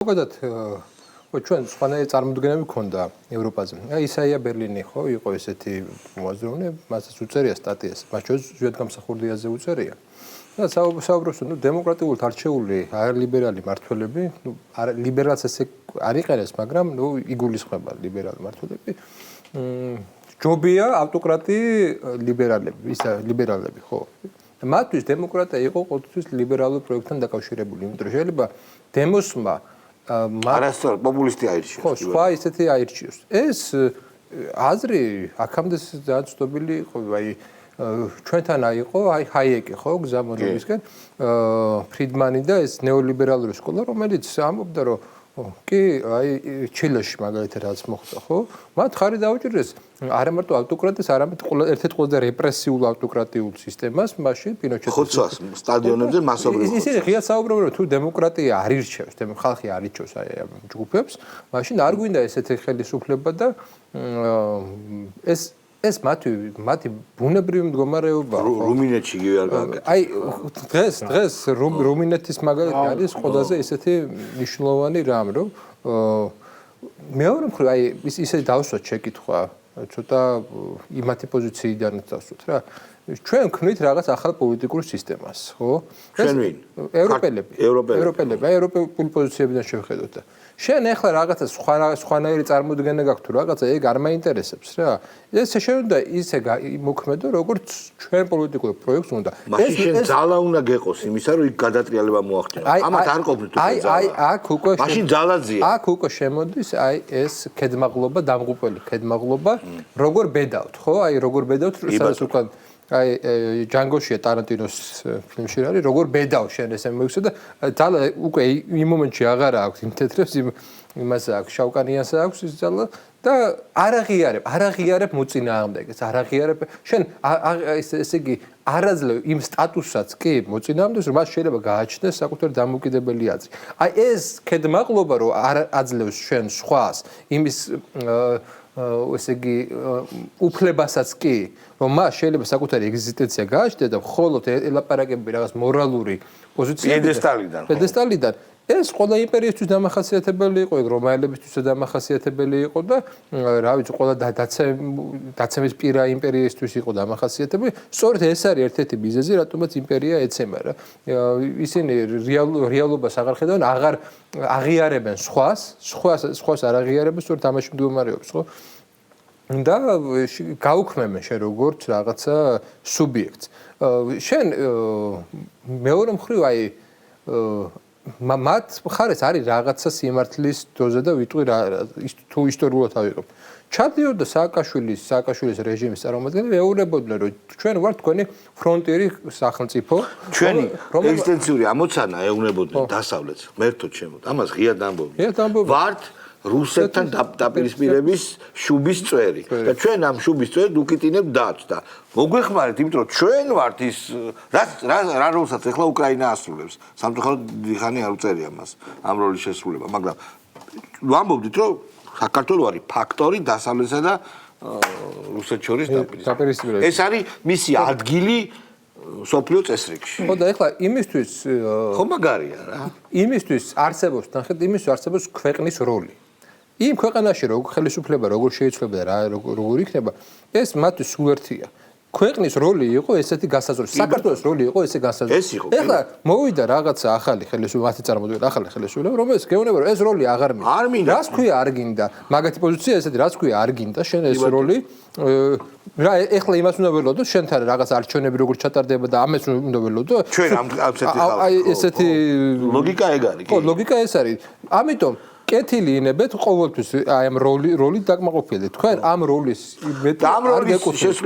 ზოგადად ჩვენ სხვანაირი წარმოდგენები გვქონდა ევროპაზე. ისაია ბერლინი ხო იყო ესეთი მოაზროვნე, მასაც უწერია სტატიას, მათ შორის ჟიადგამსახურდიაზე უწერია. და საუბრობს, დემოკრატიულად არჩეული არალიბერალი მმართველები, ლიბერალს ესე არ იყენებს, მაგრამ იგულისხმება ლიბერალი მმართველები. ჯობია ავტოკრატი ლიბერალები, ხო? მათთვის დემოკრატია იყო ყოველთვის ლიბერალურ პროექტთან დაკავშირებული, იმიტომ რომ შეიძლება დემოსმა არასწორ პოპულისტი აირჩიოს. ხო, სხვა ისეთი აირჩიოს. ეს აზრი აქამდე ძალიან ცნობილი იყო, აი ჩვენთან იყო, აი ჰაიეკი ხო, გზამონებისკენ, ფრიდმანი და ეს ნეოლიბერალური სკოლა, რომელიც ამბობდა, რომ კი, აი ჩილეში მაგალითად რაც მოხდა, ხო? მათ ხარი დაუჭირეს არა მარტო ავტოკრატიას, არამედ ერთ-ერთ ყველაზე რეპრესიულ ავტოკრატიულ სისტემას, მაშინ პინოჩეტის ხოცვას სტადიონებზე მასობრივ ხოცვას. ისინი ღიად საუბრობენ, რომ თუ დემოკრატია არ ირჩევს, ხალხი არ ირჩევს აი ამ ჯგუფებს, მაშინ არ გვინდა ესეთი ხელისუფლება და ეს მათი ბუნებრივი მდგომარეობა რუმინეთში კი არ გააკეთა. აი დღეს რუმინეთის მაგალითი არის ყველაზე ესეთი მნიშვნელოვანი რამ, რომ მეორე მხრივ აი ისე დავსვათ შეკითხვა, ცოტა იმათი პოზიციიდანაც დავსვათ რა. ჩვენ ვქნით რაღაც ახალ პოლიტიკურ სისტემას, ხო? ჩვენ ვინ? ევროპელები. აი ევროპული პოზიციებიდან შევხედოთ და შენ ახლა რაღაცა სხვანაირი წარმოდგენა გაქვს თუ რაღაცა ეგ არ მაინტერესებს რა. ეს შეიძლება ისე მოქმედო, როგორც ჩვენ პოლიტიკურ პროექტს უნდა. მაშინ შენ ძალა უნდა გეყოს იმისა, რომ იქ გადატრიალება მოახდინოს. ამათ არ ყოფნით უკვე ძალა. აი აქ უკვე მაშინ ძალაზია. აქ უკვე შემოდის აი ეს ქედმაღლობა, დამღუპველი ქედმაღლობა, როგორ ბედავთ, ხო? აი როგორ ბედავთ, სადაც უკვე აი ჯანგოშია ტარანტინოს ფილმში არის, როგორ ბედავ შენ ესე მოიქცე და ძალა უკვე იმ მომენტში აღარა აქვს იმ თეთრებს იმას აქვს შავკანიანს აქვს ის ძალა და არ აღიარებ მოწინააღმდეგეს, არ აღიარებ შენ ესე იგი არაძლევ იმ სტატუსსაც კი მოწინააღმდეგეს, რომ მას შეიძლება გააჩნდეს საკუთარი დამოუკიდებელი აზრი. აი ეს ქედმაღლობა რომ არ აძლევს შენ სხვას იმის ესე იგი უფლებასაც კი რომ მას შეიძლება საკუთარი ეგზისტენცია გააჩნდეს და მხოლოდ ელაპარაკები რაღაც მორალური პოზიციებიდან პედესტალიდან ეს ყველა იმპერიისთვის დამახასიათებელი იყო, რომაელებისთვის დამახასიათებელი იყო და რა ვიცი, ყველა დაცემის პირა იმპერიისთვის იყო დამახასიათებელი. სწორედ ეს არის ერთ-ერთი მიზეზი, რატომაც იმპერია ეცემა რა. ისინი რეალობას აღარ ხედავენ, აღარ აღიარებენ სხვას არ აღიარებენ, სწორედ ამაში მდგომარეობს, ხო? და გაუქმებენ შენ როგორც რაღაცა სუბიექტს. შენ მეორე მხრივ აი მათ მხარეს არის რაღაცა სიმართლის დოზა და ვიტყვი თუ ისტორიულად ავიღებ. ჩადიოდა სააკაშვილის რეჟიმის წარმომადგენლები ეუბნებოდნენ, რომ ჩვენ ვართ თქვენი ფრონტიერი სახელმწიფო, ჩვენი ეგზისტენციური ამოცანა ეუბნებოდნენ დასავლეთს, ღმერთო ჩემო, ამას ღიად ამბობდნენ. ვართ რუსეთთან დაპირისპირების შუბის წვერი და ჩვენ ამ შუბის წვერს უკიტინებთ დარჩ და მოგვეხმარეთ, იმიტომ რომ ჩვენ ვართ ის რა როლსაც ახლა უკრაინა ასრულებს. სამწუხაროდ დიხანი არ უწერია მას ამ როლის შესრულება, მაგრამ ვამბობდით, რომ საქართველო არის ფაქტორი დასავლეთსა და რუსეთს შორის დაპირისპირების. ეს არის მისი ადგილი სოფლიო წესრიგში. ხო და ახლა იმისთვის ხო მაგარია რა. იმისთვის არსებობს, ნახეთ, იმისთვის არსებობს ქვეყნის როლი. იმ ქვეყანაში როგორ ხელისუფლება როგორ შეიძლება და როგორ იქნება, ეს მათთვის სულ ერთია. ქვეყნის როლი იყო ესეთი გასაზრდელი. საქართველოს როლი იყო ესე გასაზრდელი. ეხლა მოვიდა რაღაცა ახალი ხელისუფლება, მათი წარმოდგენა ახალი ხელისუფლება, რომელიც გეუბნება, რომ ეს როლი აღარ მინდა. არ მინდა. რას ქვია არ გინდა? მაგათი პოზიცია ესეთი, რას ქვია არ გინდა შენ ეს როლი? რა ეხლა იმას უნდა ველოდო, შენთან რაღაც არჩევნები როგორ ჩატარდება და ამას უნდა ველოდო? ჩვენ ამ აი ესეთი ლოგიკა ეგ არის. ხო, ლოგიკა ეს არის. ამიტომ კეთილი ინებეთ ყოველთვის აი ამ როლით დაკმაყოფილდეთ. თქვენ ამ როლის მეტი არ გეკუთვნით.